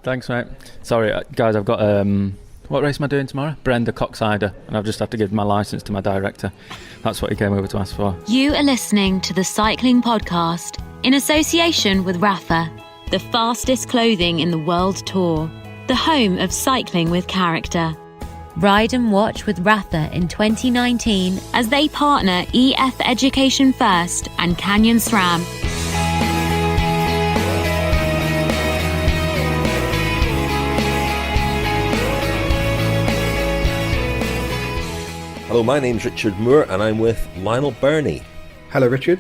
Thanks, mate. Sorry, guys, I've got... what race am I doing tomorrow? Brenda Coxider, and I've just had to give my licence to my director. That's what he came over to ask for. You are listening to the Cycling Podcast in association with Rapha, the fastest clothing in the world tour, the home of cycling with character. Ride and watch with Rapha in 2019 as they partner EF Education First and Canyon SRAM. Hello, my name's Richard Moore and I'm with Lionel Burney. Hello, Richard.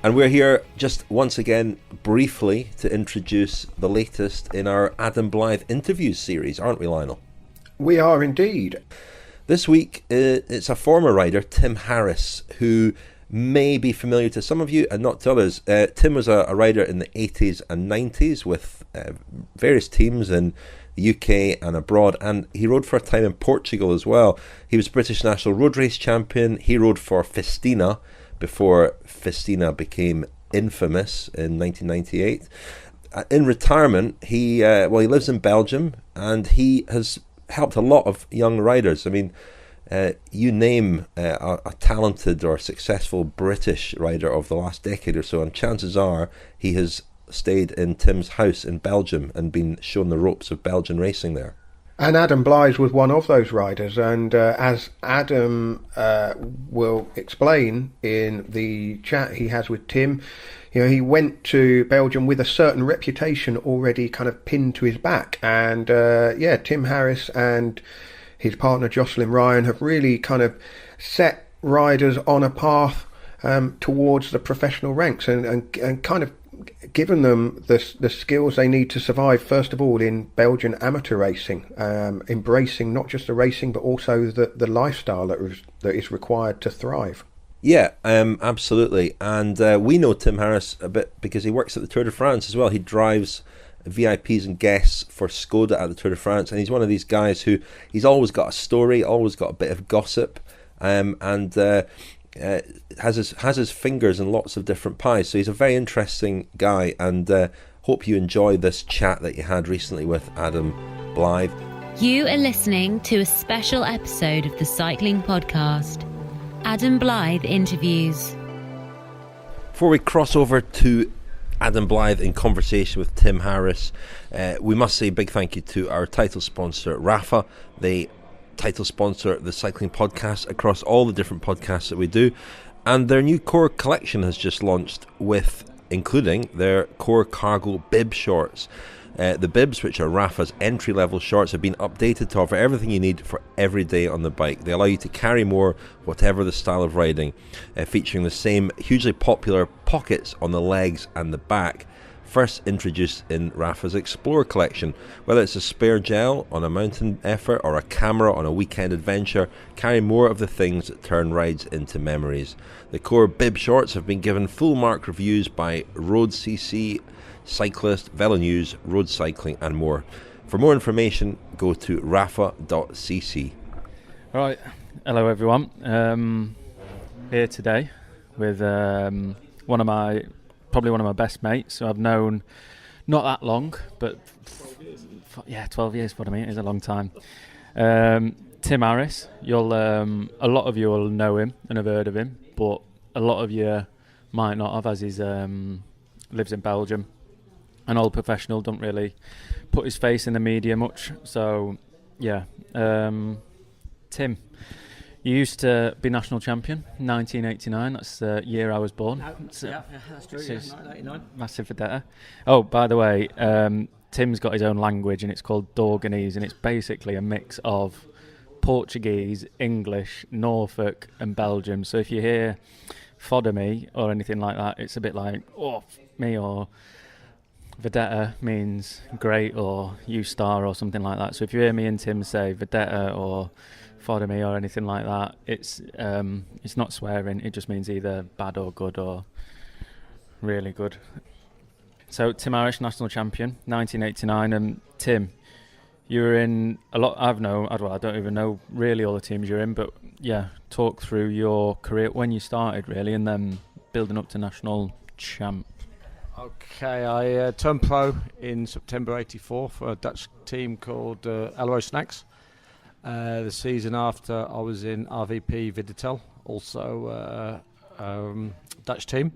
And we're here just once again briefly to introduce the latest in our Adam Blythe Interviews series, aren't we, Lionel? We are indeed. This week it's a former rider, Tim Harris, who may be familiar to some of you and not to others. Tim was a rider in the 80s and 90s with various teams in the UK and abroad, and he rode for a time in Portugal as well. He was British National Road Race Champion. He rode for Festina before Festina became infamous in 1998. In retirement, he lives in Belgium, and he has helped a lot of young riders. I mean, you name a talented or successful British rider of the last decade or so, and chances are he has stayed in Tim's house in Belgium and been shown the ropes of Belgian racing there. And Adam Blythe was one of those riders, and as Adam will explain in the chat he has with Tim, you know, he went to Belgium with a certain reputation already kind of pinned to his back, and Tim Harris and his partner Jocelyn Ryan have really kind of set riders on a path towards the professional ranks and kind of given them the skills they need to survive, first of all in Belgian amateur racing, embracing not just the racing but also the lifestyle that is required to thrive. Yeah, absolutely. And we know Tim Harris a bit because he works at the Tour de France as well. He drives VIPs and guests for Skoda at the Tour de France, and he's one of these guys who he's always got a story, always got a bit of gossip, and has his fingers in lots of different pies. So he's a very interesting guy, and hope you enjoy this chat that you had recently with Adam Blythe. You are listening to a special episode of the Cycling Podcast, Adam Blythe Interviews. Before we cross over to Adam Blythe in conversation with Tim Harris, we must say a big thank you to our title sponsor, Rapha. They title sponsor the Cycling Podcast across all the different podcasts that we do, and their new core collection has just launched, with including their core cargo bib shorts. The bibs, which are Rapha's entry-level shorts, have been updated to offer everything you need for every day on the bike. They allow you to carry more, whatever the style of riding, featuring the same hugely popular pockets on the legs and the back, first introduced in Rapha's Explorer collection. Whether it's a spare gel on a mountain effort or a camera on a weekend adventure, carry more of the things that turn rides into memories. The core bib shorts have been given full mark reviews by Road CC, Cyclist, Velo News, Road Cycling and more. For more information, go to rapha.cc. Right, hello everyone. Here today with one of my best mates who I've known not that long, but 12 years, what I mean, is a long time. Tim Harris, a lot of you will know him and have heard of him, but a lot of you might not have, as he lives in Belgium. An old professional, don't really put his face in the media much. So, yeah. Tim, you used to be national champion in 1989. That's the year I was born. That's true. Yeah, 1989. Massive vendetta. Oh, by the way, Tim's got his own language, and it's called Dorganese, and it's basically a mix of Portuguese, English, Norfolk, and Belgium. So if you hear "fodder me" or anything like that, it's a bit like "oh me," or Vedetta means great or you star or something like that. So if you hear me and Tim say Vedetta or fodder me or anything like that, it's not swearing. It just means either bad or good or really good. So Tim Harris, national champion, 1989. And Tim, you were in a lot. I don't even know really all the teams you're in, but yeah, talk through your career when you started really, and then building up to national champ. Okay, I turned pro in September '84 for a Dutch team called Elro Snacks. The season after, I was in RVP Viditel, also Dutch team.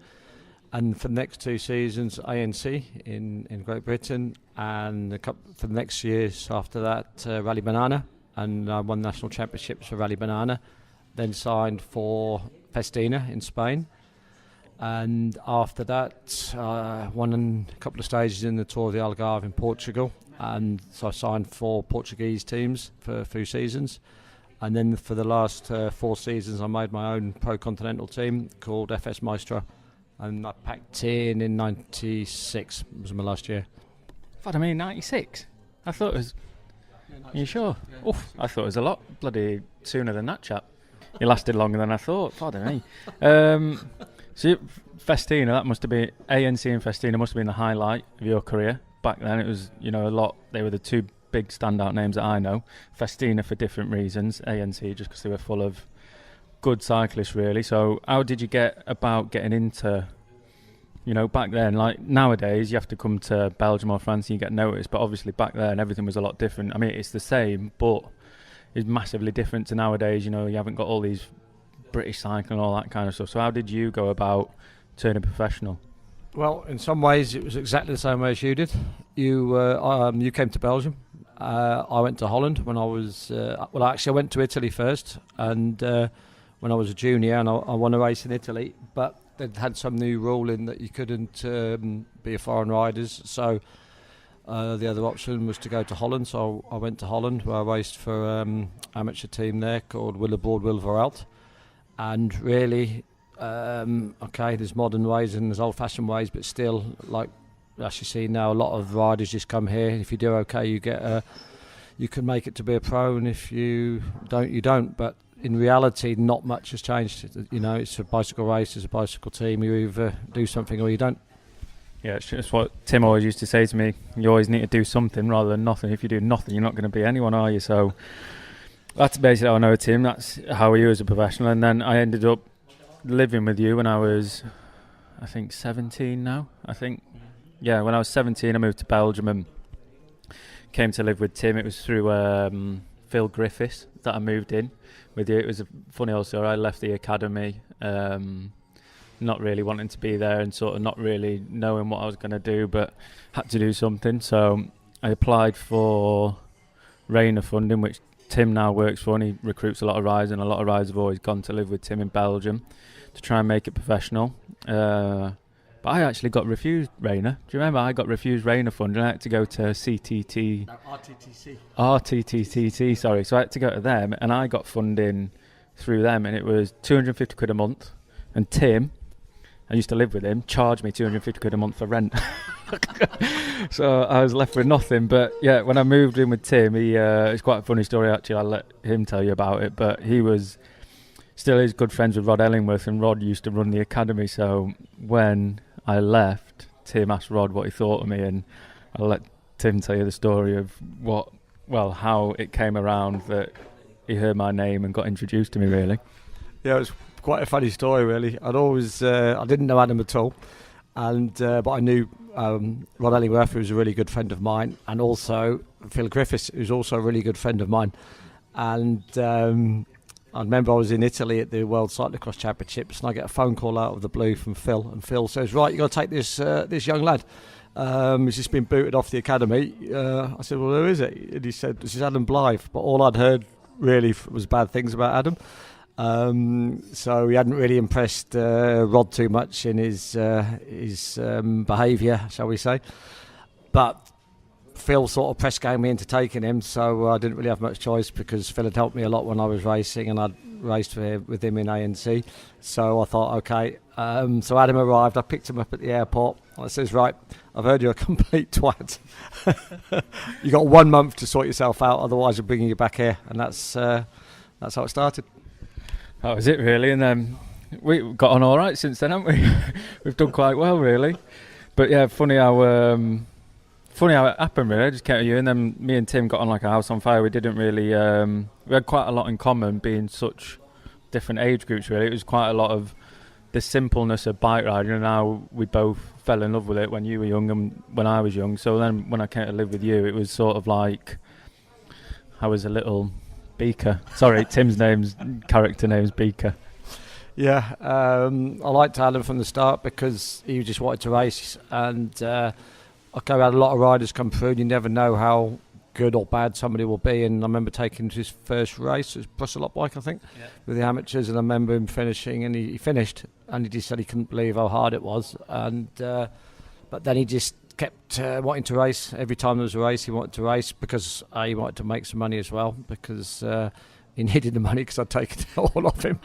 And for the next 2 seasons, ANC in Great Britain, and for the next years after that, Rally Banana, and I won national championships for Rally Banana. Then signed for Festina in Spain, and after that, won a couple of stages in the Tour of the Algarve in Portugal, and so I signed for Portuguese teams for a few seasons. And then for the last 4 seasons, I made my own pro-continental team called FS Maestro. And I packed in '96. Was my last year. What, I mean, 96? I thought it was... Are you sure? Yeah. Oof, I thought it was a lot bloody sooner than that, chap. You lasted longer than I thought. Pardon me. So Festina, that must have been... ANC and Festina must have been the highlight of your career. Back then it was, a lot... They were the 2 big standout names that I know. Festina for different reasons. ANC just because they were full of... good cyclists, really. So how did you get about getting into, back then, like nowadays you have to come to Belgium or France and you get noticed, but obviously back then everything was a lot different. I mean, it's the same, but it's massively different to nowadays. You haven't got all these British cycling and all that kind of stuff. So how did you go about turning professional? Well, in some ways it was exactly the same way as you did. You came to Belgium. I went to Holland when I was I went to Italy first, and when I was a junior, and I won a race in Italy, but they'd had some new rule in that you couldn't be a foreign riders, so the other option was to go to Holland. So I went to Holland, where I raced for amateur team there called Willeboord Wilverheld. And really, there's modern ways and there's old-fashioned ways, but still, like as you see now, a lot of riders just come here. If you do okay, you can make it to be a pro, and if you don't, you don't. But in reality, not much has changed. It's a bicycle race, it's a bicycle team. You either do something or you don't. Yeah, it's just what Tim always used to say to me. You always need to do something rather than nothing. If you do nothing, you're not going to be anyone, are you? So that's basically how I know Tim. That's how he was a professional. And then I ended up living with you when I was, I think, 17 now. Yeah, when I was 17, I moved to Belgium and came to live with Tim. It was through Phil Griffiths that I moved in with you. It was a funny old story. I left the academy, not really wanting to be there and sort of not really knowing what I was going to do, but had to do something. So I applied for Rainer funding, which Tim now works for, and he recruits a lot of riders, and a lot of riders have always gone to live with Tim in Belgium to try and make it professional. But I actually got refused Rainer. Do you remember? I got refused Rainer funding. I had to go to CTT. No, RTTT, sorry. So I had to go to them, and I got funding through them, and it was 250 quid a month. And Tim, I used to live with him, charged me 250 quid a month for rent. So I was left with nothing. But yeah, when I moved in with Tim, it's quite a funny story actually. I'll let him tell you about it. But he was still is good friends with Rod Ellingworth, and Rod used to run the academy. So when I left, Tim asked Rod what he thought of me, and I'll let Tim tell you the story of how it came around that he heard my name and got introduced to me, really. Yeah, it was quite a funny story, really. I didn't know Adam at all, but I knew Rod Ellingworth, who was a really good friend of mine, and also Phil Griffiths, who's also a really good friend of mine. And I remember I was in Italy at the World Cyclocross Championships, and I get a phone call out of the blue from Phil, and Phil says, "Right, you got to take this young lad. He's just been booted off the academy." I said, "Well, who is it?" And he said, "This is Adam Blythe." But all I'd heard really was bad things about Adam. So he hadn't really impressed Rod too much in his behaviour, shall we say. But Phil sort of press game me into taking him, so I didn't really have much choice, because Phil had helped me a lot when I was racing, and I'd raced with him in ANC. So I thought, okay. So Adam arrived, I picked him up at the airport. I says, "Right, I've heard you're a complete twat. You got 1 month to sort yourself out, otherwise I'm bringing you back here." And that's how it started. That was it, really. And then we've got on all right since then, haven't we? We've done quite well, really. But yeah, funny how it happened, really. I just came to you, and then me and Tim got on like a house on fire. We didn't really... we had quite a lot in common, being such different age groups, really. It was quite a lot of the simpleness of bike riding, and how we both fell in love with it when you were young and when I was young. So then when I came to live with you, it was sort of like I was a little Beaker. Sorry, Tim's character name's Beaker. Yeah, I liked Adam from the start because he just wanted to race, and we had a lot of riders come through, and you never know how good or bad somebody will be. And I remember taking him to his first race, it was Brussels bike, I think, with the amateurs, and I remember him finishing, and he finished, and he just said he couldn't believe how hard it was, and but then he just kept wanting to race. Every time there was a race, he wanted to race because he wanted to make some money as well, because he needed the money because I'd taken it all off him,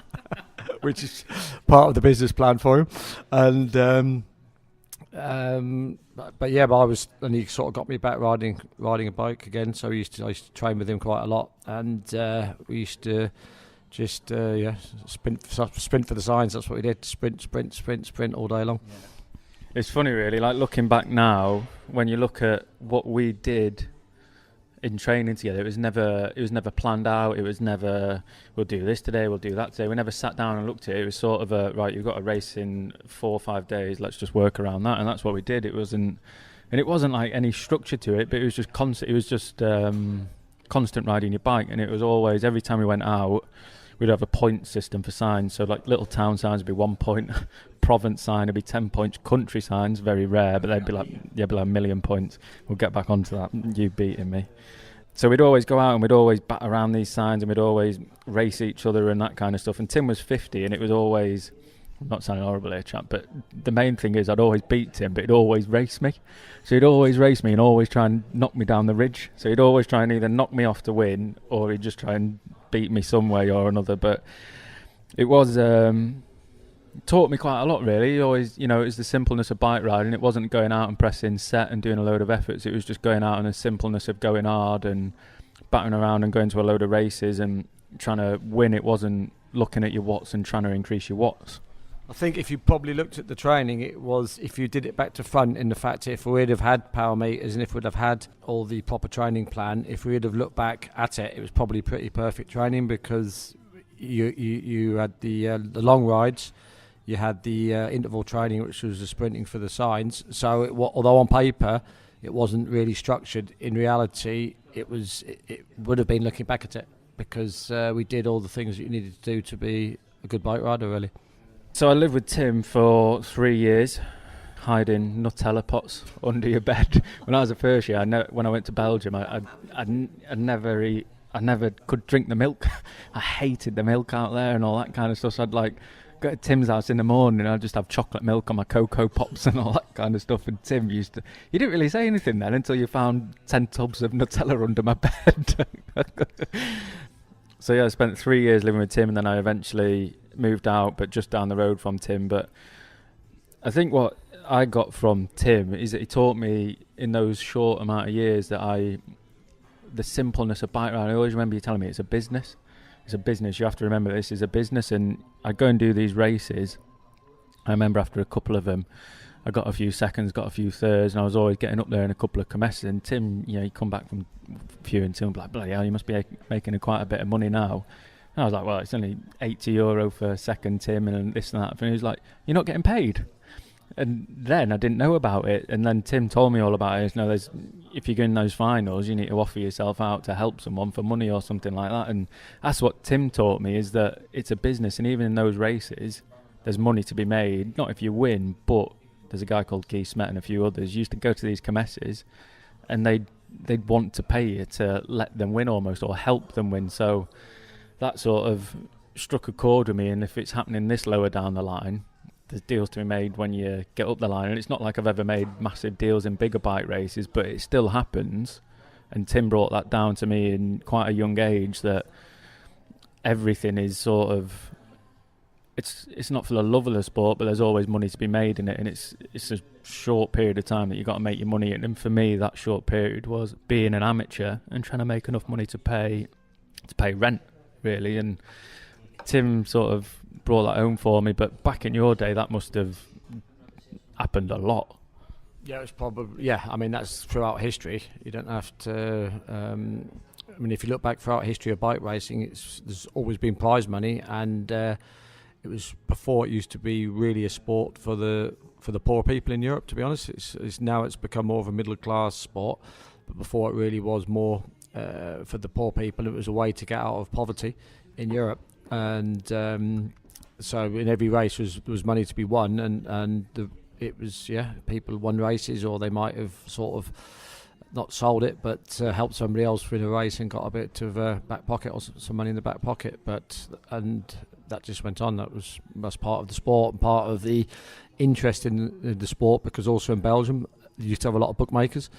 which is part of the business plan for him. And but I was, and he sort of got me back riding a bike again. So I used to train with him quite a lot, and we used to just sprint for the signs. That's what we did: sprint all day long. Yeah. It's funny, really. Like looking back now, when you look at what we did in training together, it was never planned out. It was never, we'll do this today, we'll do that today. We never sat down and looked at it. It was sort of a, right, you've got a race in 4 or 5 days, let's just work around that. And that's what we did. It wasn't like any structure to it, but it was just constant. It was just constant riding your bike. And it was always, every time we went out, we'd have a point system for signs. So like little town signs would be 1 point, province sign would be 10 points, country signs, very rare, but they'd be like 1 million points. We'll get back onto that, you beating me. So we'd always go out and we'd always bat around these signs, and we'd always race each other and that kind of stuff. And Tim was 50, and it was always, I'm not sounding horrible here, chap, but the main thing is I'd always beat Tim, but he'd always race me. So he'd always race me and always try and knock me down the ridge. So he'd always try and either knock me off to win, or he'd just try and beat me some way or another. But it was taught me quite a lot, really. It always, it was the simpleness of bike riding. It wasn't going out and pressing set and doing a load of efforts. It was just going out and the simpleness of going hard and battering around and going to a load of races and trying to win. It wasn't looking at your watts and trying to increase your watts. I think if you probably looked at the training, it was, if you did it back to front, in the fact if we'd have had power meters and if we'd have had all the proper training plan, if we'd have looked back at it, it was probably pretty perfect training, because you had the long rides, you had the interval training, which was the sprinting for the signs. So although on paper it wasn't really structured, in reality it would have been, looking back at it, because we did all the things that you needed to do to be a good bike rider, really. So I lived with Tim for 3 years, hiding Nutella pots under your bed. When I was a first year, when I went to Belgium, I never could drink the milk. I hated the milk out there and all that kind of stuff. So I'd go to Tim's house in the morning and I'd just have chocolate milk on my Cocoa Pops and all that kind of stuff. And Tim you didn't really say anything then until you found 10 tubs of Nutella under my bed. So yeah, I spent 3 years living with Tim, and then I eventually moved out, but just down the road from Tim. But I think what I got from Tim is that he taught me in those short amount of years the simpleness of bike riding. I always remember you telling me it's a business. It's a business. You have to remember this is a business. And I'd go and do these races. I remember after a couple of them, I got a few seconds, got a few thirds, and I was always getting up there in a couple of commesses. And Tim, he'd come back from a few, and Tim would be like, bloody hell, you must be making quite a bit of money now. And I was like, well, it's only €80 for a second, Tim, and this and that. And he was like, you're not getting paid. And then I didn't know about it. And then Tim told me all about it. If you're going those finals, you need to offer yourself out to help someone for money or something like that. And that's what Tim taught me, is that it's a business. And even in those races, there's money to be made. Not if you win, but there's a guy called Keith Smet and a few others used to go to these commesses, and they'd want to pay you to let them win almost, or help them win. So that sort of struck a chord with me. And if it's happening this lower down the line, there's deals to be made when you get up the line. And it's not like I've ever made massive deals in bigger bike races, but it still happens. And Tim brought that down to me in quite a young age, that everything is sort of, it's not for the love of the sport, but there's always money to be made in it. And it's a short period of time that you've got to make your money in. And for me, that short period was being an amateur and trying to make enough money to pay rent, really. And Tim sort of brought that home for me. But back in your day, that must have happened a lot. Yeah, it's probably, that's throughout history. You don't have to, if you look back throughout history of bike racing, there's always been prize money, and it was before it used to be really a sport for the poor people in Europe. To be honest, it's now it's become more of a middle class sport, but before it really was more for the poor people. It was a way to get out of poverty in Europe, and so in every race was money to be won, and it was people won races, or they might have sort of not sold it, but helped somebody else win a race and got a bit of back pocket or some money in the back pocket. And that just went on. That's part of the sport and part of the interest in the sport, because also in Belgium you used to have a lot of bookmakers.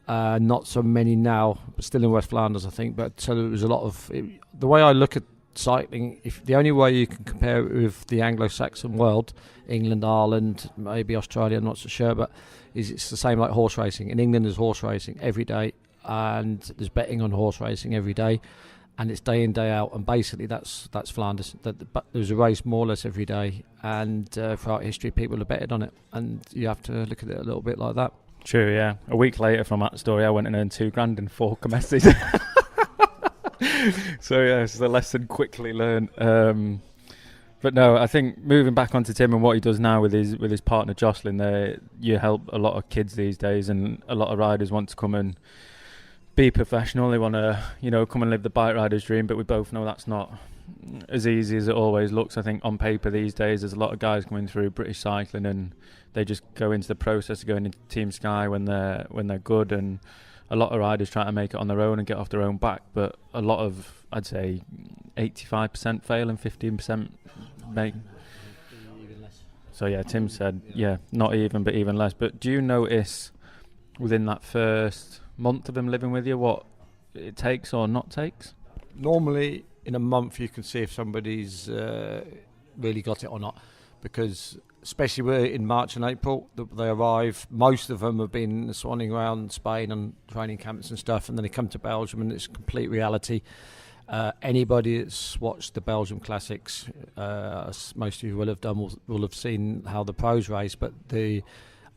Not so many now, but still in West Flanders, I think. But so there was a lot of the way I look at cycling. If the only way you can compare it with the Anglo-Saxon world, England, Ireland, maybe Australia, I'm not so sure, but it's the same like horse racing. In England, there's horse racing every day, and there's betting on horse racing every day, and it's day in, day out. And basically, that's Flanders. There's a race more or less every day, and throughout history, people have betted on it, and you have to look at it a little bit like that. True, yeah. A week later from that story, I went and earned $2,000 in 4 comesses. So yeah, it's a lesson quickly learned. But no, I think moving back onto Tim and what he does now with his partner Jocelyn, you help a lot of kids these days, and a lot of riders want to come and be professional. They want to, come and live the bike rider's dream. But we both know that's not as easy as it always looks. I think on paper these days, there's a lot of guys coming through British cycling, and they just go into the process of going into Team Sky when they're good, and a lot of riders try to make it on their own and get off their own back, but a lot of, I'd say 85% fail and 15% make. Even less. So yeah, Tim said, not even, but even less. But do you notice within that first month of them living with you what it takes or not takes? Normally in a month you can see if somebody's really got it or not, because especially we're in March and April, they arrive. Most of them have been swanning around Spain and training camps and stuff, and then they come to Belgium, and it's complete reality. Anybody that's watched the Belgium Classics, as most of you will have done, will have seen how the pros race, but the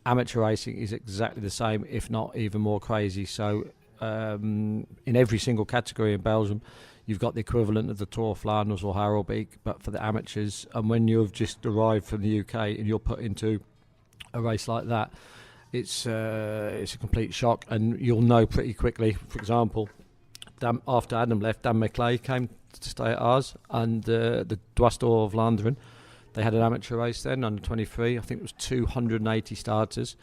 amateur racing is exactly the same, if not even more crazy. So in every single category in Belgium, you've got the equivalent of the Tour of Flanders or Harelbeek, but for the amateurs. And when you've just arrived from the UK and you're put into a race like that, it's a complete shock, and you'll know pretty quickly. For example, after Adam left, Dan McClay came to stay at ours, and the Dwars Tour of Vlaanderen, they had an amateur race then, under 23. I think it was 280 starters.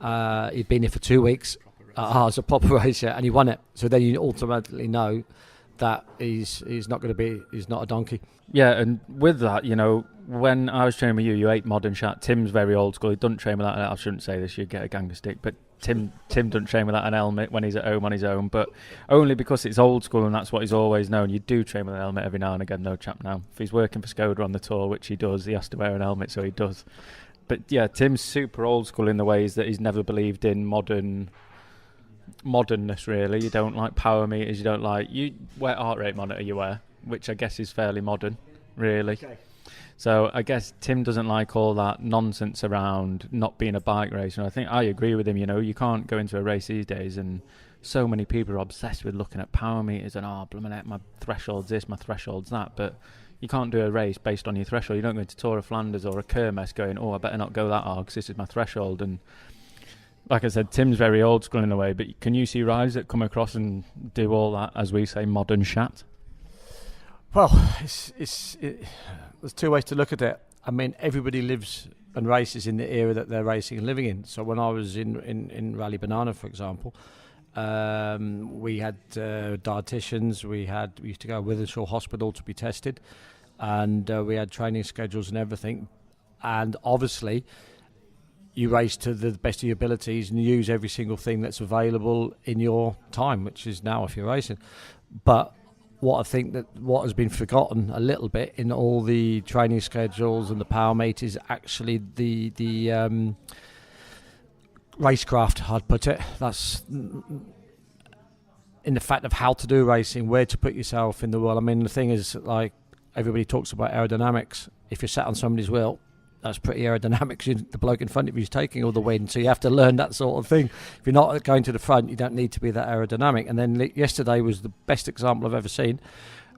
He'd been here for 2 weeks at ours, a proper race, and he won it. So then you automatically know that he's not a donkey. Yeah, and with that, when I was training with you ate modern chat. Tim's very old school. He doesn't train without I shouldn't say this, you'd get a ganger stick, but Tim doesn't train without an helmet when he's at home on his own, but only because it's old school and that's what he's always known. You do train with an helmet every now and again, no chap now. If he's working for Skoda on the tour, which he does, he has to wear an helmet, so he does. But yeah, Tim's super old school in the ways that he's never believed in modernness, really. You don't like power meters, you wear heart rate monitor, you wear, which I guess is fairly modern, really. Okay. So I guess Tim doesn't like all that nonsense around not being a bike racer. And I think I agree with him. You can't go into a race these days, and so many people are obsessed with looking at power meters and blimey, my threshold's this, my threshold's that. But you can't do a race based on your threshold. You don't go into Tour of Flanders or a Kermes going, I better not go that hard because this is my threshold. And like I said, Tim's very old school in a way, but can you see riders that come across and do all that, as we say, modern chat? Well, there's two ways to look at it. I mean, everybody lives and races in the era that they're racing and living in. So when I was in Rally Banana, for example, we had dietitians, we used to go to Withenshaw Hospital to be tested, and we had training schedules and everything. And obviously, you race to the best of your abilities and use every single thing that's available in your time, which is now if you're racing. But what has been forgotten a little bit in all the training schedules and the power mate is actually the racecraft, I'd put it. That's in the fact of how to do racing, where to put yourself in the world. I mean, the thing is, like, everybody talks about aerodynamics. If you're sat on somebody's wheel, that's pretty aerodynamic. The bloke in front of you is taking all the wind, so you have to learn that sort of thing. If you're not going to the front, you don't need to be that aerodynamic. And then yesterday was the best example I've ever seen.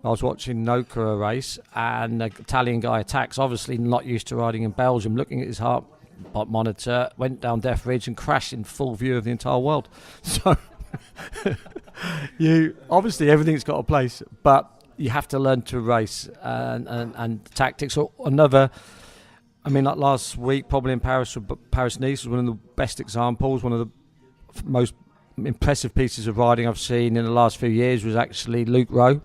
I was watching Noka a race, and an Italian guy attacks, obviously not used to riding in Belgium, looking at his heart monitor, went down Death Ridge and crashed in full view of the entire world. So you obviously everything's got a place, but you have to learn to race and tactics. Or another, I mean, like last week, probably in Paris-Nice was one of the best examples. One of the most impressive pieces of riding I've seen in the last few years was actually Luke Rowe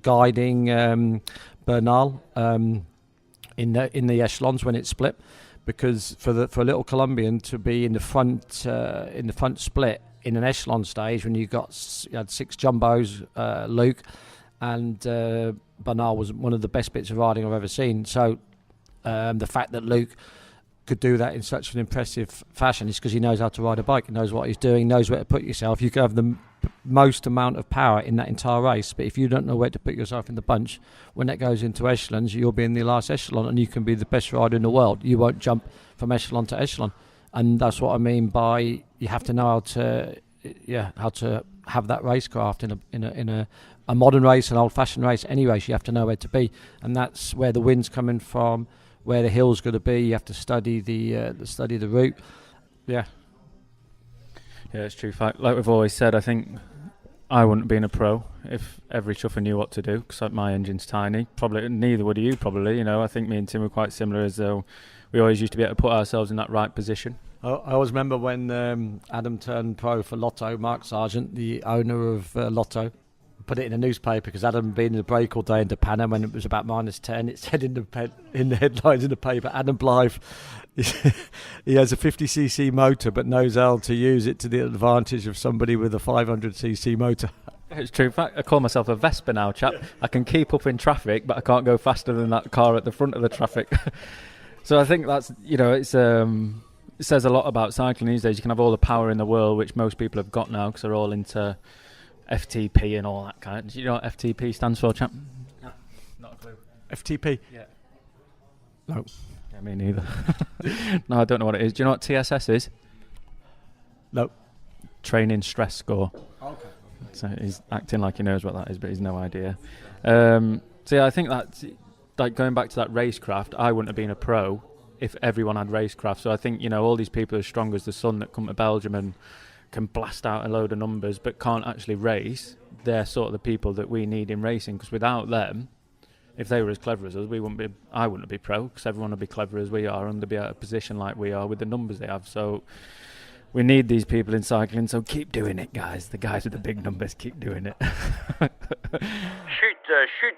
guiding Bernal in the echelons when it split, because for a little Colombian to be in the front split in an echelon stage when you had 6 jumbos, Luke, and Bernal was one of the best bits of riding I've ever seen. So the fact that Luke could do that in such an impressive fashion is because he knows how to ride a bike, he knows what he's doing, knows where to put yourself. You can have the most amount of power in that entire race, but if you don't know where to put yourself in the bunch, when it goes into echelons, you'll be in the last echelon, and you can be the best rider in the world. You won't jump from echelon to echelon, and that's what I mean by you have to know how to have that racecraft in a modern race, an old-fashioned race, any race. You have to know where to be, and that's where the wind's coming from, where the hill's going to be. You have to study the route. Yeah, it's true. Like we've always said, I think I wouldn't have been a pro if every chuffer knew what to do, because my engine's tiny. Probably neither would you. Probably, I think me and Tim were quite similar, as though we always used to be able to put ourselves in that right position. I always remember when Adam turned pro for Lotto. Mark Sargent, the owner of Lotto, put it in a newspaper because Adam had been in the break all day in Japan, when it was about -10, it said in the headlines in the paper, Adam Blythe, he has a 50cc motor but knows how to use it to the advantage of somebody with a 500cc motor. It's true. In fact, I call myself a Vespa now, chap. I can keep up in traffic, but I can't go faster than that car at the front of the traffic. So I think that's, it says a lot about cycling these days. You can have all the power in the world, which most people have got now because they're all into FTP and all that kind of. Do you know what FTP stands for, champ? No, not a clue. FTP? Yeah. No. Yeah, me neither. No, I don't know what it is. Do you know what TSS is? No. Training stress score. Okay. So he's acting like he knows what that is, but he's no idea. So yeah, I think that's like going back to that racecraft. I wouldn't have been a pro if everyone had racecraft. So I think all these people as strong as the sun that come to Belgium and can blast out a load of numbers but can't actually race, they're sort of the people that we need in racing, because without them, if they were as clever as us, I wouldn't be pro, because everyone would be clever as we are and they'd be at a position like we are with the numbers they have. So we need these people in cycling, so keep doing it, guys. The guys with the big numbers, keep doing it. Chute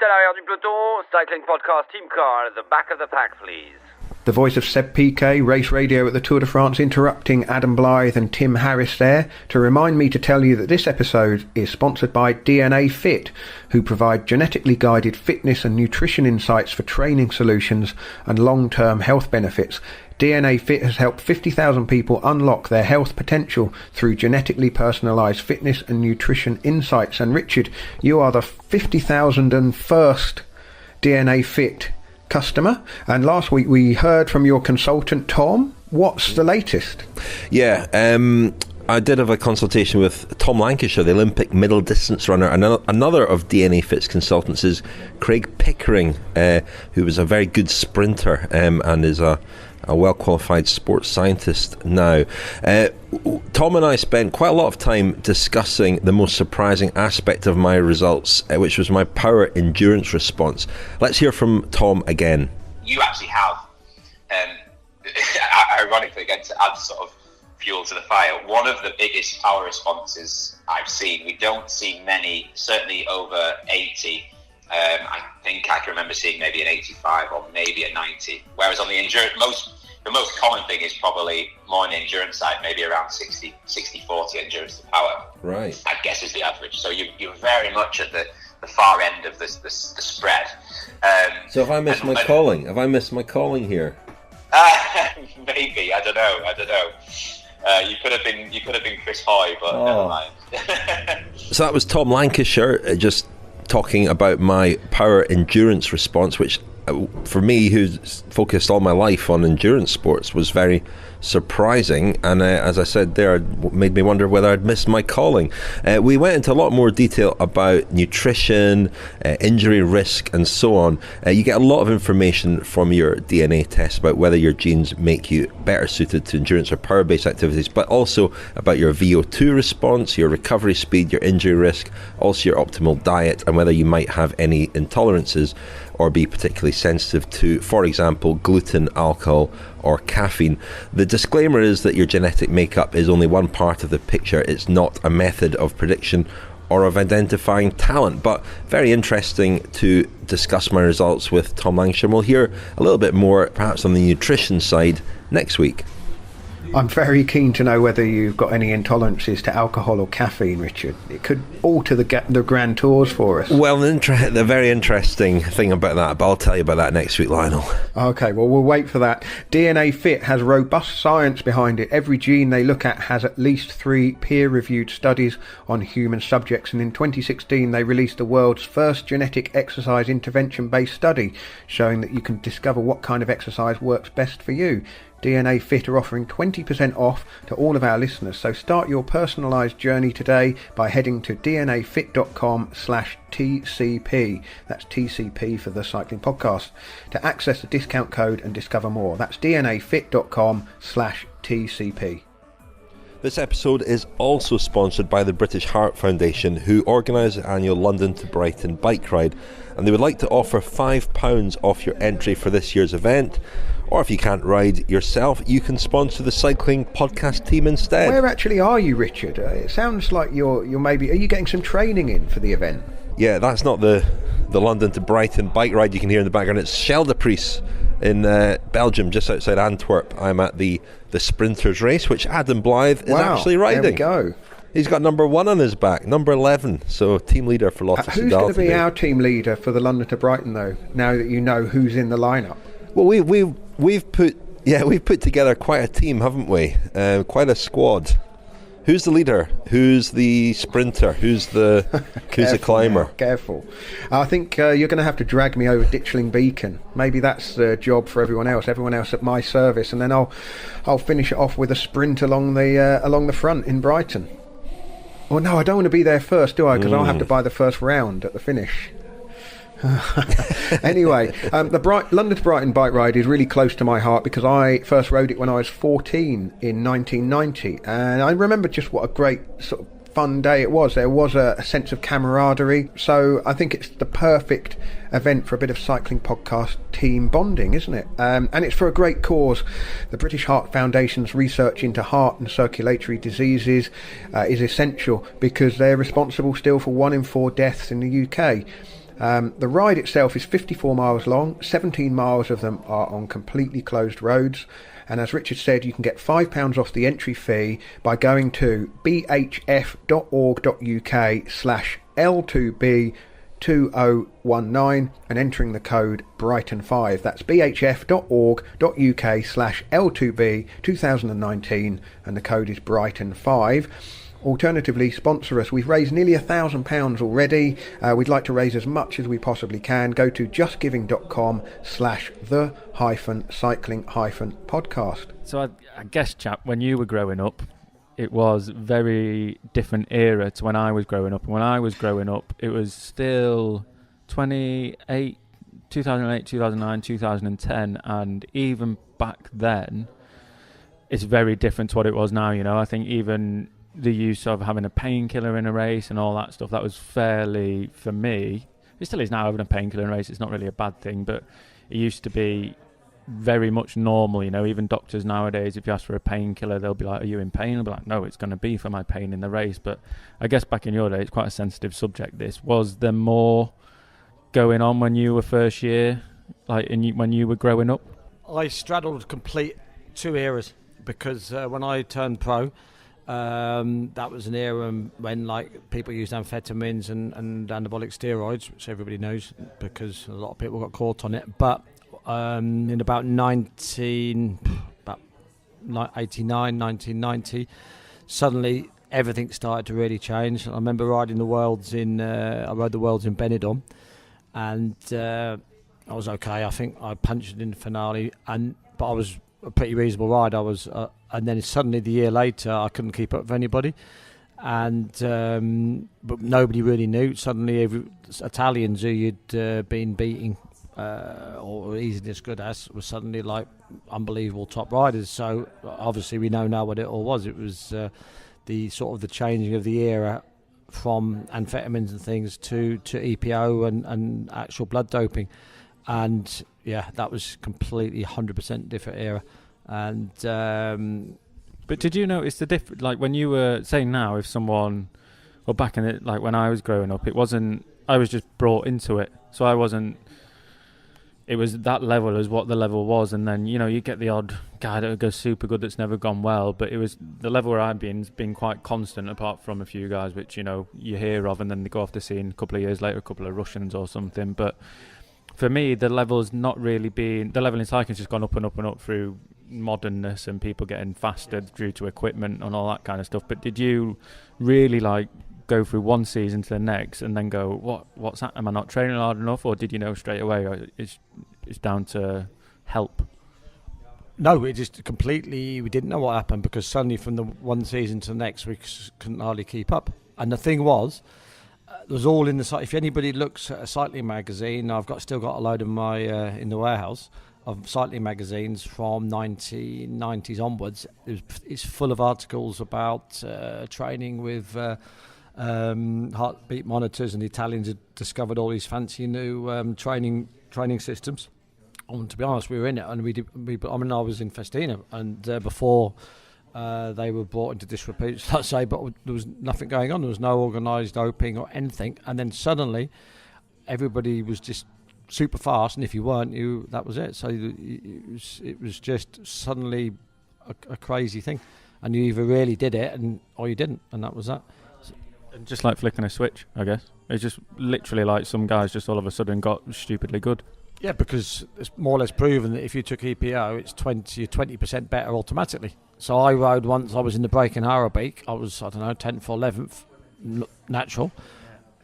à l'arrière du peloton, cycling podcast team car at the back of the pack, please. The voice of Seb Piquet, race radio at the Tour de France, interrupting Adam Blythe and Tim Harris there to remind me to tell you that this episode is sponsored by DNA Fit, who provide genetically guided fitness and nutrition insights for training solutions and long-term health benefits. DNA Fit has helped 50,000 people unlock their health potential through genetically personalised fitness and nutrition insights. And Richard, you are the 50,001st DNA Fit customer, and last week we heard from your consultant Tom. What's the latest? Yeah, I did have a consultation with Tom Lancashire, the Olympic middle distance runner. Another of DNA Fit's consultants is Craig Pickering, who was a very good sprinter and is a well-qualified sports scientist now. Tom and I spent quite a lot of time discussing the most surprising aspect of my results, which was my power endurance response. Let's hear from Tom again. You actually have, ironically, again, to add sort of fuel to the fire, one of the biggest power responses I've seen. We don't see many, certainly over 80. I think I can remember seeing maybe an 85 or maybe a 90. Whereas on the endurance, the most common thing is probably more on the endurance side, maybe around 60-40 endurance to power. Right. I guess is the average. So you're very much at the far end of the spread. So have I missed my calling? Have I missed my calling here? Maybe, I don't know. You could have been Chris Hoy, but never mind. So that was Tom Lancashire just talking about my power endurance response, which for me, who's focused all my life on endurance sports, was very surprising, and as I said there, it made me wonder whether I'd missed my calling. We went into a lot more detail about nutrition, injury risk, and so on. You get a lot of information from your DNA test about whether your genes make you better suited to endurance or power-based activities, but also about your VO2 response, your recovery speed, your injury risk, also your optimal diet, and whether you might have any intolerances or be particularly sensitive to, for example, gluten, alcohol, or caffeine. The disclaimer is that your genetic makeup is only one part of the picture. It's not a method of prediction or of identifying talent, but very interesting to discuss my results with Tom Langsham. We'll hear a little bit more, perhaps on the nutrition side, next week. I'm very keen to know whether you've got any intolerances to alcohol or caffeine, Richard. It could alter the Grand Tours for us. Well, the very interesting thing about that, but I'll tell you about that next week, Lionel. Okay, well, we'll wait for that. DNA Fit has robust science behind it. Every gene they look at has at least 3 peer-reviewed studies on human subjects, and in 2016 they released the world's first genetic exercise intervention-based study showing that you can discover what kind of exercise works best for you. DNA Fit are offering 20% off to all of our listeners, so start your personalised journey today by heading to dnafit.com/TCP. That's TCP for the Cycling Podcast, to access the discount code and discover more. That's dnafit.com/TCP. This episode is also sponsored by the British Heart Foundation, who organise the annual London to Brighton bike ride, and they would like to offer £5 off your entry for this year's event. Or if you can't ride yourself, you can sponsor the Cycling Podcast team instead. Where actually are you, Richard? It sounds like you're maybe... Are you getting some training in for the event? Yeah, that's not the London to Brighton bike ride you can hear in the background. It's Scheldeprijs in Belgium, just outside Antwerp. I'm at the Sprinters race, which Adam Blythe is actually riding. There we go. He's got number 1 on his back, number 11, so team leader for Lotto-Soudal. Who's going to be our team leader for the London to Brighton, though, now that you know who's in the lineup? Well, we've put together quite a team, haven't we? Quite a squad. Who's the leader? Who's the sprinter? Who's the climber? Now, careful. I think you're going to have to drag me over Ditchling Beacon. Maybe that's the job for everyone else at my service, and then I'll finish it off with a sprint along the front in Brighton. Oh no, I don't want to be there first, do I? Because I'll have to buy the first round at the finish. Anyway, the London to Brighton bike ride is really close to my heart because I first rode it when I was 14 in 1990, and I remember just what a great sort of fun day it was. There was a sense of camaraderie, so I think it's the perfect event for a bit of Cycling Podcast team bonding, isn't it? And it's for a great cause. The British Heart Foundation's research into heart and circulatory diseases is essential because they're responsible still for 1 in 4 deaths in the UK. The ride itself is 54 miles long, 17 miles of them are on completely closed roads, and as Richard said, you can get £5 off the entry fee by going to bhf.org.uk/L2B2019 and entering the code Brighton5. That's bhf.org.uk/L2B2019 and the code is Brighton5. Alternatively, sponsor us. We've raised nearly £1,000 already. We'd like to raise as much as we possibly can. Go to justgiving.com/the-cycling-podcast. So I guess, chap, when you were growing up, it was very different era to when I was growing up. And when I was growing up, it was still 2008, 2009, 2010. And even back then, it's very different to what it was now, you know. I think even the use of having a painkiller in a race and all that stuff, that was fairly, for me, it still is now, having a painkiller in a race, it's not really a bad thing, but it used to be very much normal, you know. Even doctors nowadays, if you ask for a painkiller, they'll be like, are you in pain? I'll be like, no, it's going to be for my pain in the race. But I guess back in your day, it's quite a sensitive subject, this. Was there more going on when you were first year, like when you were growing up? I straddled complete 2 eras because when I turned pro, that was an era when like people used amphetamines and anabolic steroids, which everybody knows because a lot of people got caught on it. But in about 1990, suddenly everything started to really change. I remember riding the Worlds I rode the Worlds in Benidorm, and I was okay. I think I punched in the finale, but I was a pretty reasonable ride. And then suddenly the year later, I couldn't keep up with anybody, and but nobody really knew. Suddenly, Italians who you'd been beating or easily as good as was suddenly like unbelievable top riders. So obviously, we know now what it all was. It was the sort of the changing of the era from amphetamines and things to EPO and actual blood doping. And yeah, that was completely 100% different era. And but did you notice the difference? Like when you were saying now, if someone, well, back in it, like when I was growing up, it wasn't. I was just brought into it, so I wasn't. It was that level as what the level was, and then you get the odd guy that goes super good that's never gone well. But it was the level where I've been quite constant, apart from a few guys which you hear of, and then they go off the scene a couple of years later, a couple of Russians or something. But for me, the level's not really been... The level in cycling's just gone up and up and up through modernness and people getting faster due to equipment and all that kind of stuff. But did you really, go through one season to the next and then go, what's that? Am I not training hard enough? Or did you know straight away it's down to help? No, we just completely... We didn't know what happened because suddenly from the one season to the next, we couldn't hardly keep up. And the thing was... It was all in the. If anybody looks at a cycling magazine, I've still got a load of my in the warehouse of cycling magazines from 1990s onwards. It's full of articles about training with heartbeat monitors, and the Italians had discovered all these fancy new training systems. And to be honest, we were in it, and I was in Festina, and before. They were brought into disrepute, let's say, but there was nothing going on. There was no organised doping or anything. And then suddenly, everybody was just super fast, and if you weren't, that was it. So it was just suddenly a crazy thing, and you either really did it, or you didn't, and that was that. And just like flicking a switch, I guess. It's just literally like some guys just all of a sudden got stupidly good. Yeah, because it's more or less proven that if you took EPO, it's 20% better automatically. So I rode once, I was in the break in Harrowbeek, I was, 10th or 11th, natural.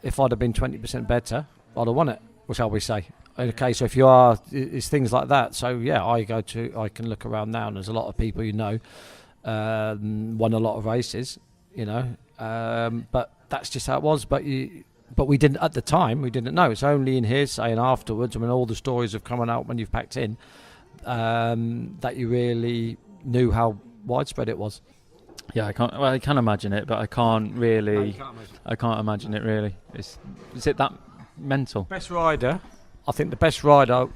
If I'd have been 20% better, I'd have won it, or shall we say. Okay, so if you are, it's things like that. So yeah, I can look around now and there's a lot of people won a lot of races, but that's just how it was. But we didn't, at the time, we didn't know. It's only in hearsay and afterwards, when all the stories have come out when you've packed in, that you really knew how widespread it was. Yeah, I can imagine it, but I can't really. No, I can't imagine it really. Is it that mental? Best rider, I think the best rider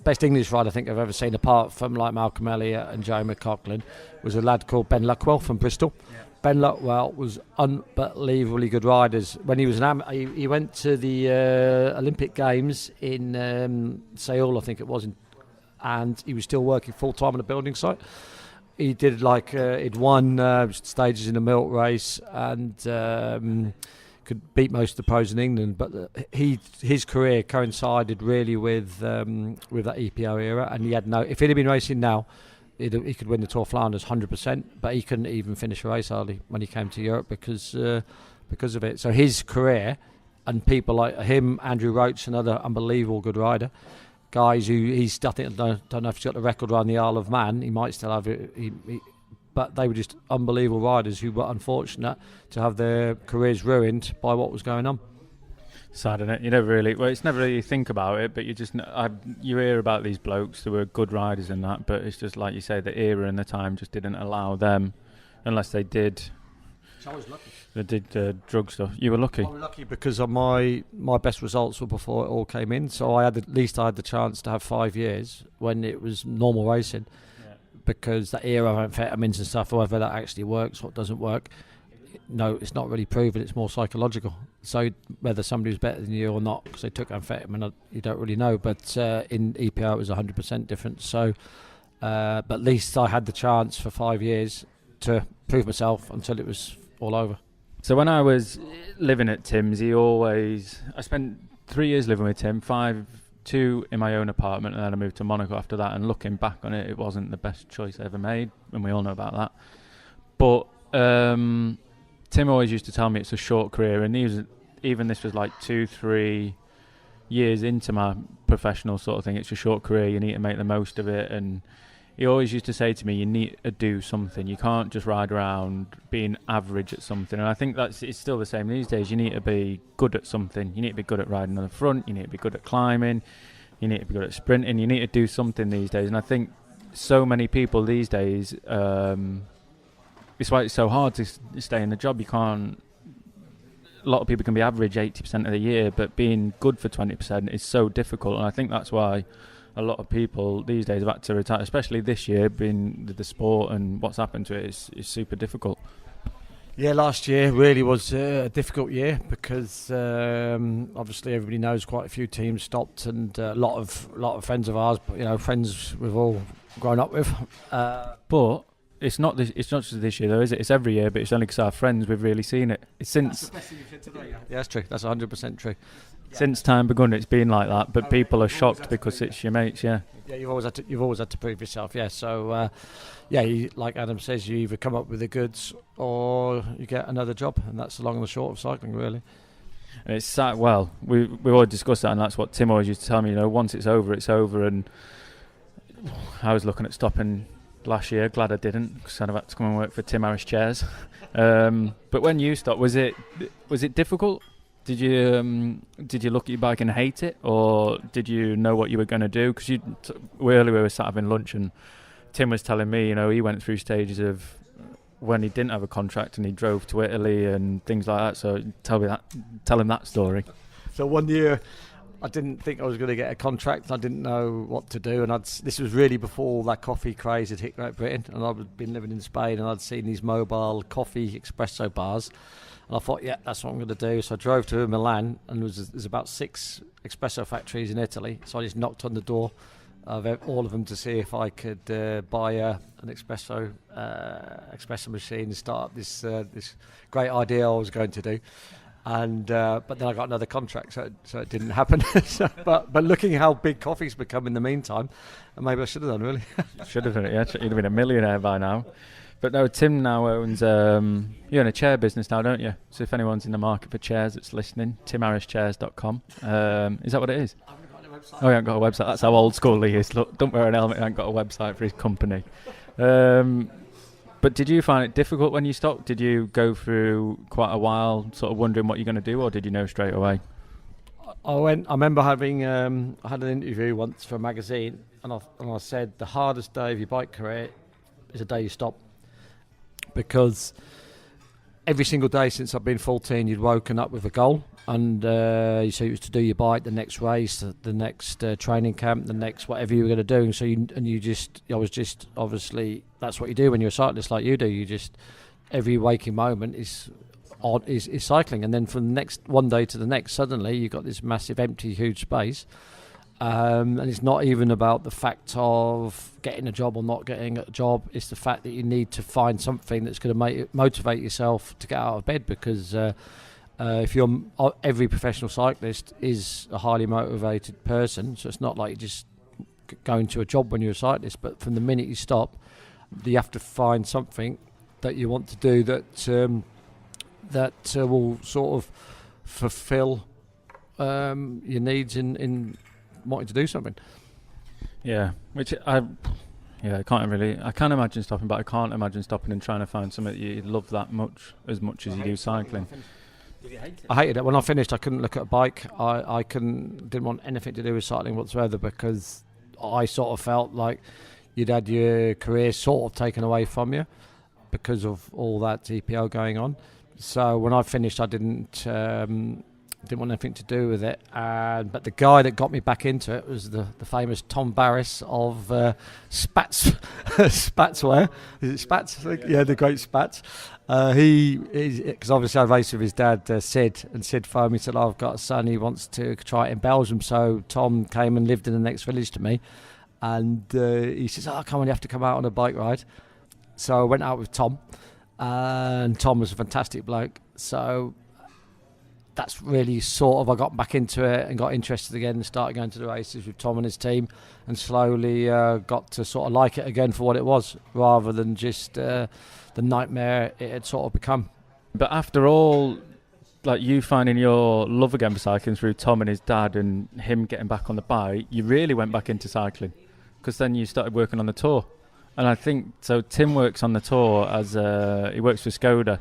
best English rider I think I've ever seen, apart from like Malcolm Elliott and Joe McCaughlin, was a lad called Ben Luckwell from Bristol. Yeah. Ben Luckwell was unbelievably good riders. When he was he went to the Olympic Games in Seoul, I think it was, and he was still working full time on a building site. He did he'd won stages in the Milk race and could beat most of the pros in England. But his career coincided really with that EPO era, and he had no. If he'd have been racing now, he could win the Tour of Flanders 100%. But he couldn't even finish a race hardly when he came to Europe because of it. So his career, and people like him, Andrew Roach, another unbelievable good rider. Guys who I don't know if he's got the record around the Isle of Man. He might still have it. But they were just unbelievable riders who were unfortunate to have their careers ruined by what was going on. Sad, isn't it? You never really. Well, it's never really think about it, but you just you hear about these blokes who were good riders and that. But it's just like you say, the era and the time just didn't allow them, unless they did. I was lucky. They did drug stuff. You were lucky. I was lucky because of my best results were before it all came in. So I had the chance to have 5 years when it was normal racing, because that era of amphetamines and stuff, whether that actually works or doesn't work, no, it's not really proven. It's more psychological. So whether somebody's better than you or not because they took amphetamine, you don't really know. But in EPO it was 100% different. So, but at least I had the chance for 5 years to prove myself until it was all over. So when I was living at Tim's, I spent 3 years living with Tim, 2 in my own apartment, and then I moved to Monaco after that. And looking back on it, it wasn't the best choice I ever made, and we all know about that. But Tim always used to tell me it's a short career, and this was like 2-3 years into my professional sort of thing. It's a short career. You need to make the most of it. And he always used to say to me, you need to do something. You can't just ride around being average at something. And I think it's still the same these days. You need to be good at something. You need to be good at riding on the front. You need to be good at climbing. You need to be good at sprinting. You need to do something these days. And I think so many people these days, it's why it's so hard to stay in the job. You can't. A lot of people can be average 80% of the year, but being good for 20% is so difficult. And I think that's why a lot of people these days have had to retire, especially this year, being the sport and what's happened to it is super difficult. Yeah, last year really was a difficult year because obviously everybody knows quite a few teams stopped, and a lot of friends of ours, friends we've all grown up with. But it's not just this year though, is it? It's every year, but it's only because our friends we've really seen it. It's since. That's the best thing you said today. Yeah, that's true. That's 100% true. Since time begun, it's been like that, but people are shocked because it's your mates. Yeah. Yeah, you've always had to prove yourself. Yeah, so like Adam says, you either come up with the goods or you get another job, and that's the long and the short of cycling, really. And it's sad. Well, we've always discussed that, and that's what Tim always used to tell me. Once it's over, it's over. And I was looking at stopping last year. Glad I didn't, because I'd have had to come and work for Tim Harris Chairs. But when you stopped, was it difficult? Did you look at your bike and hate it, or did you know what you were going to do? Because earlier we were sat having lunch, and Tim was telling me, he went through stages of when he didn't have a contract and he drove to Italy and things like that. So tell him that story. So one year, I didn't think I was going to get a contract. I didn't know what to do, and this was really before that coffee craze had hit Great Britain, and I'd been living in Spain, and I'd seen these mobile coffee espresso bars. And I thought, yeah, that's what I'm going to do. So I drove to Milan, and there's about 6 espresso factories in Italy. So I just knocked on the door of all of them to see if I could buy an espresso machine and start up this great idea I was going to do. And but then I got another contract, so it didn't happen. But looking how big coffee's become in the meantime, maybe I should have done, really. Should have done it, yeah. You'd have been a millionaire by now. But no, Tim now owns, you're in a chair business now, don't you? So if anyone's in the market for chairs that's listening, timharrischairs.com. Is that what it is? I haven't got a website. Oh, he hasn't got a website. That's how old school he is. Look, don't wear an helmet, he hasn't got a website for his company. But did you find it difficult when you stopped? Did you go through quite a while sort of wondering what you're going to do, or did you know straight away? I remember having I had an interview once for a magazine, and I said the hardest day of your bike career is the day you stop. Because every single day since I've been 14, you'd woken up with a goal, and so it was to do your bike, the next race, the next training camp, the next whatever you were going to do. So I was just obviously that's what you do when you're a cyclist, like you do. You just every waking moment is cycling, and then from the next one day to the next, suddenly you've got this massive, empty, huge space. And it's not even about the fact of getting a job or not getting a job. It's the fact that you need to find something that's going to motivate yourself to get out of bed, because if you're every professional cyclist is a highly motivated person, so it's not like you just going to a job when you're a cyclist, but from the minute you stop, you have to find something that you want to do that will sort of fulfill your needs in wanting to do something. Yeah, which I can't imagine stopping, but I can't imagine stopping and trying to find something that you love that much as you do cycling. I hated it. When I finished, I couldn't look at a bike. I didn't want anything to do with cycling whatsoever, because I sort of felt like you'd had your career sort of taken away from you because of all that EPO going on. So when I finished, I didn't want anything to do with it, but the guy that got me back into it was the famous Tom Barris of Spatswear. Is it Spats? Yeah, the great Spats. Because obviously I raced with his dad, Sid, and Sid phoned me and said, I've got a son, he wants to try it in Belgium. So Tom came and lived in the next village to me, and he says, come on, you have to come out on a bike ride. So I went out with Tom, and Tom was a fantastic bloke. So that's really sort of, I got back into it and got interested again and started going to the races with Tom and his team, and slowly got to sort of like it again for what it was, rather than just the nightmare it had sort of become. But after all like you finding your love again for cycling through Tom and his dad and him getting back on the bike, you really went back into cycling because then you started working on the tour. And I think, so Tim works on the tour as, he works for Skoda,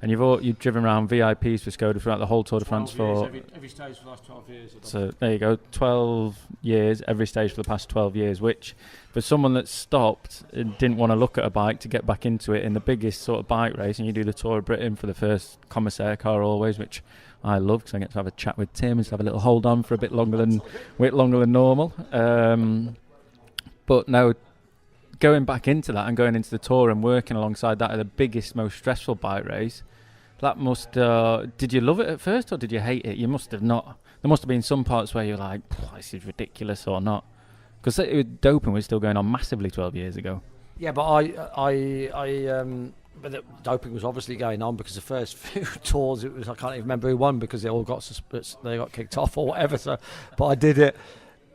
and you've driven around VIPs for Skoda throughout the whole Tour de France for... Every stage for the last 12 years. So there you go, 12 years, every stage for the past 12 years, which for someone that stopped and didn't want to look at a bike to get back into it in the biggest sort of bike race, and you do the Tour of Britain for the first commissaire car always, which I love because I get to have a chat with Tim and to have a little hold on for a bit longer than normal. But no, going back into that and going into the Tour and working alongside that at the biggest, most stressful bike race, that must... did you love it at first or did you hate it? You must have not. There must have been some parts where you're like, this is ridiculous or not. Because doping was still going on massively 12 years ago. Yeah, but but the doping was obviously going on because the first few tours, I can't even remember who won because they all got they got kicked off or whatever. So, but I did it.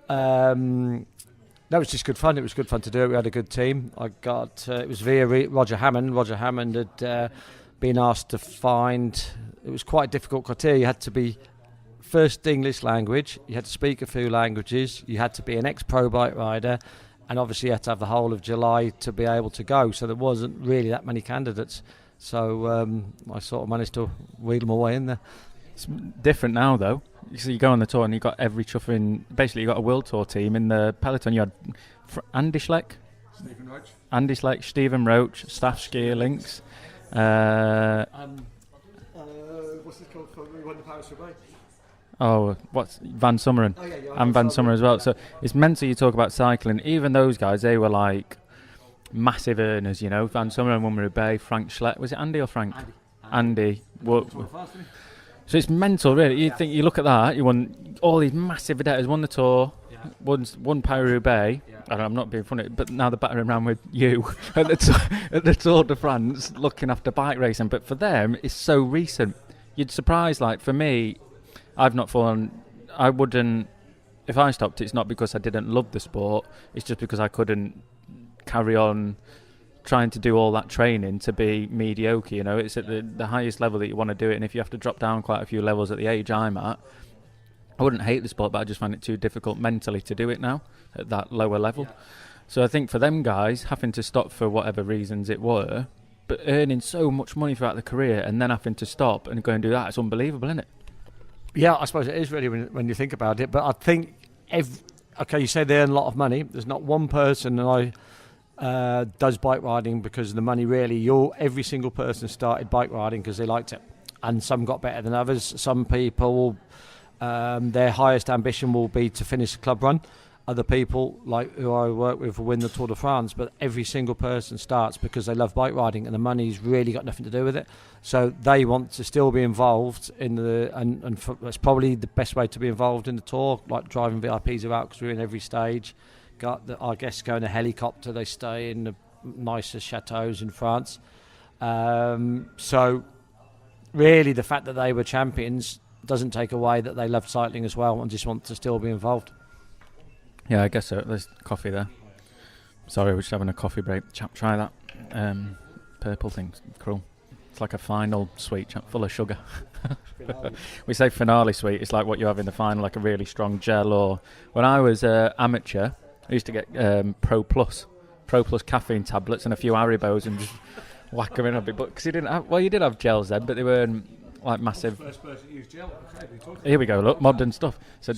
That was just good fun. It was good fun to do it. We had a good team. It was via Roger Hammond. Roger Hammond had been asked to find. It was quite a difficult criteria. You had to be first English language. You had to speak a few languages. You had to be an ex-pro bike rider, and obviously you had to have the whole of July to be able to go. So there wasn't really that many candidates. So I sort of managed to wheedle my way in there. It's different now, though. So you go on the tour and you got every chuffing. Basically, you got a world tour team in the peloton. You had Andy Schleck, Stephen Roach, Staff Skier Links. What's this called? We won the Paris-Roubaix. Oh, what's Van Summeren? Oh, yeah, and Van Summeren as well. So it's mental. You talk about cycling. Even those guys, they were like massive earners. You know, Van Summeren won Roubaix. Frank Schleck, was it Andy or Frank? Andy. So it's mental, really. You think, you look at that, you won all these massive vedettes, won the Tour, won Paris-Roubaix. I'm not being funny, but now they're battering around with you at the Tour de France, looking after bike racing. But for them, it's so recent. You'd surprise, like for me, I've not fallen. I wouldn't. If I stopped, it's not because I didn't love the sport. It's just because I couldn't carry on trying to do all that training to be mediocre. You know, it's at the highest level that you want to do it, and if you have to drop down quite a few levels at the age I'm at, I wouldn't hate the sport, but I just find it too difficult mentally to do it now at that lower level. So I think for them guys, having to stop for whatever reasons it were, but earning so much money throughout the career and then having to stop and go and do that, it's unbelievable, isn't it? Yeah, I suppose it is really when you think about it. But I think you say they earn a lot of money. There's not one person does bike riding because of the money. Really, every single person started bike riding because they liked it, and some got better than others. Some people, their highest ambition will be to finish a club run. Other people, like who I work with, will win the Tour de France. But every single person starts because they love bike riding, and the money's really got nothing to do with it. So they want to still be involved in that's probably the best way to be involved in the Tour. Like driving VIPs about because we're in every stage. Our guests go in a helicopter. They stay in the nicest chateaus in France. So really, the fact that they were champions doesn't take away that they love cycling as well and just want to still be involved. Yeah, I guess so. There's coffee there. Sorry, we're just having a coffee break. Chap, try that purple thing. Cool. It's like a final sweet, chap, full of sugar. We say finale sweet. It's like what you have in the final, like a really strong gel. Or when I was amateur, I used to get Pro Plus caffeine tablets and a few Haribos and just whack them in a bit. But because you did have gels then, but they weren't like massive. First person to use gel. Here we go. Look, modern stuff. So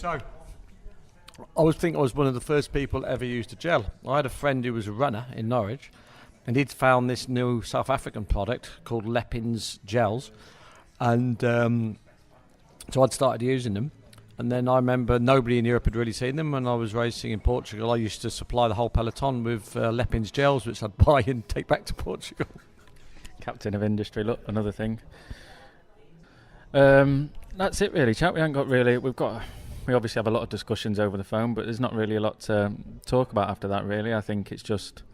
I was one of the first people that ever used a gel. I had a friend who was a runner in Norwich, and he'd found this new South African product called Lepin's gels, and so I'd started using them. And then I remember nobody in Europe had really seen them. When I was racing in Portugal, I used to supply the whole peloton with Lepin's gels, which I'd buy and take back to Portugal. Captain of industry, look, another thing. That's it really, chat. We obviously have a lot of discussions over the phone, but there's not really a lot to talk about after that, really. I think it's just,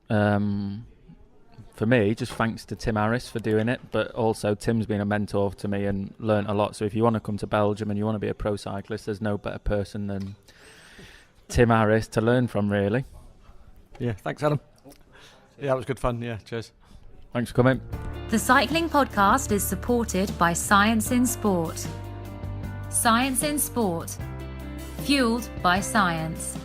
for me, just thanks to Tim Harris for doing it, but also Tim's been a mentor to me and learnt a lot. So if you want to come to Belgium and you want to be a pro cyclist, there's no better person than Tim Harris to learn from, really. Yeah, thanks, Adam. Yeah, it was good fun. Yeah, cheers. Thanks for coming. The Cycling Podcast is supported by Science in Sport. Science in Sport. Fueled by science.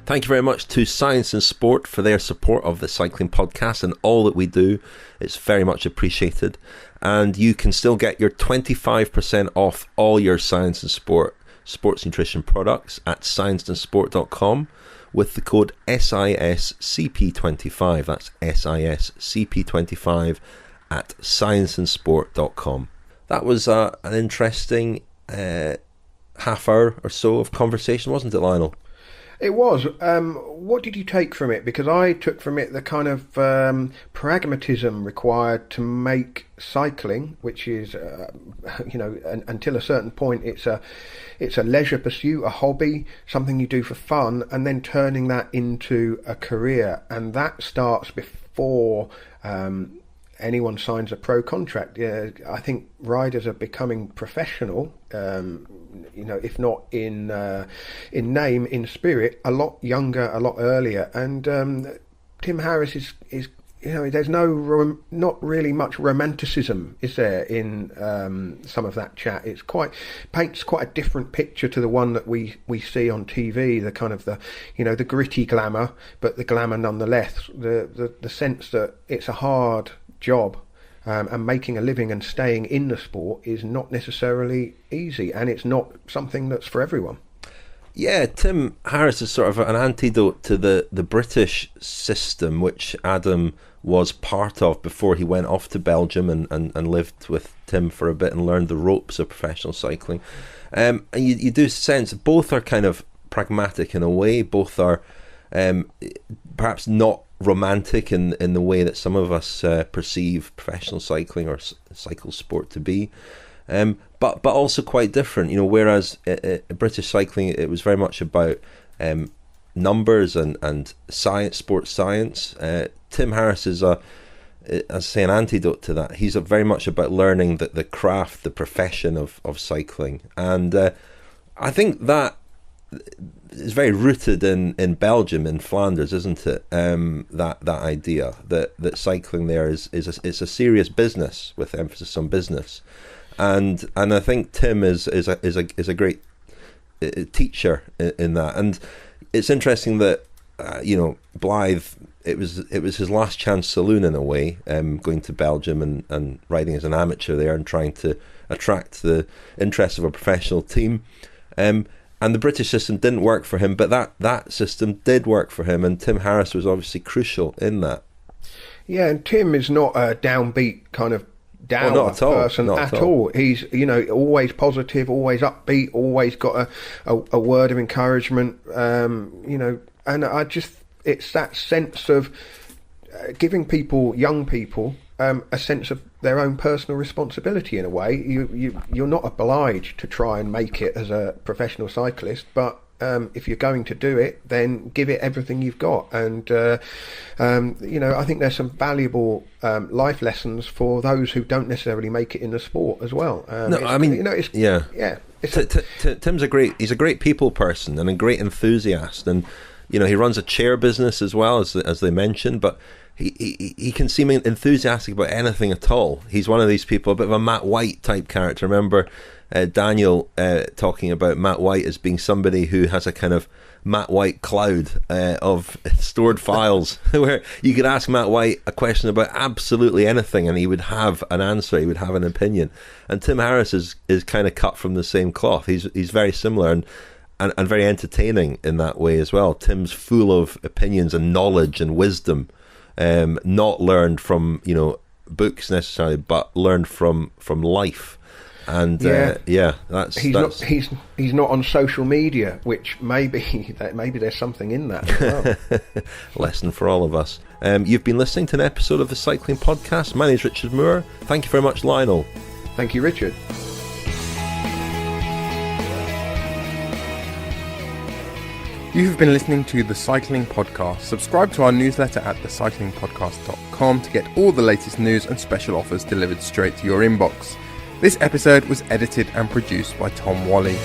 Thank you very much to Science in Sport for their support of the Cycling Podcast and all that we do. It's very much appreciated. And you can still get your 25% off all your Science in Sport sports nutrition products at scienceinsport.com with the code SISCP25. That's SISCP25 at scienceinsport.com. That was an interesting half hour or so of conversation, wasn't it, Lionel? It was. What did you take from it? Because I took from it the kind of pragmatism required to make cycling, which is, until a certain point, it's a leisure pursuit, a hobby, something you do for fun, and then turning that into a career. And that starts before anyone signs a pro contract. I think riders are becoming professional, if not in name, in spirit, a lot younger, a lot earlier. And Tim Harris is there's not really much romanticism, is there, in some of that chat. It's paints quite a different picture to the one that we see on TV, the kind of the gritty glamour, but the glamour nonetheless, the sense that it's a hard job, and making a living and staying in the sport is not necessarily easy, and it's not something that's for everyone. Yeah, Tim Harris is sort of an antidote to the British system, which Adam was part of before he went off to Belgium and lived with Tim for a bit and learned the ropes of professional cycling. And you do sense both are kind of pragmatic in a way, both are perhaps not romantic in the way that some of us perceive professional cycling or cycle sport to be, but also quite different. Whereas British cycling, it was very much about numbers and science, sports science. Tim Harris is an antidote to that. He's very much about learning the craft, the profession of cycling, and I think that is very rooted in Belgium, in Flanders, isn't it? That idea that cycling there is a serious business with emphasis on business, and I think Tim is a great teacher in that. And it's interesting that Blythe, it was his last chance saloon in a way, going to Belgium and riding as an amateur there and trying to attract the interest of a professional team. And the British system didn't work for him, but that system did work for him, and Tim Harris was obviously crucial in that. Yeah, and Tim is not a downbeat kind of dour person at all. He's always positive, always upbeat, always got a word of encouragement. And it's that sense of giving young people, a sense of their own personal responsibility in a way. You're not obliged to try and make it as a professional cyclist, but if you're going to do it, then give it everything you've got. And I think there's some valuable life lessons for those who don't necessarily make it in the sport as well. Tim's he's a great people person and a great enthusiast, and he runs a chair business as well, as they mentioned, but he can seem enthusiastic about anything at all. He's one of these people, a bit of a Matt White type character. Remember Daniel talking about Matt White as being somebody who has a kind of Matt White cloud of stored files where you could ask Matt White a question about absolutely anything and he would have an answer, he would have an opinion. And Tim Harris is kind of cut from the same cloth. He's very similar and very entertaining in that way as well. Tim's full of opinions and knowledge and wisdom, not learned from books necessarily, but learned from life. And he's not on social media, which maybe there's something in that as well. Lesson for all of us. You've been listening to an episode of the Cycling Podcast. My name's Richard Moore. Thank you very much, Lionel. Thank you, Richard. You have been listening to The Cycling Podcast. Subscribe to our newsletter at thecyclingpodcast.com to get all the latest news and special offers delivered straight to your inbox. This episode was edited and produced by Tom Wally.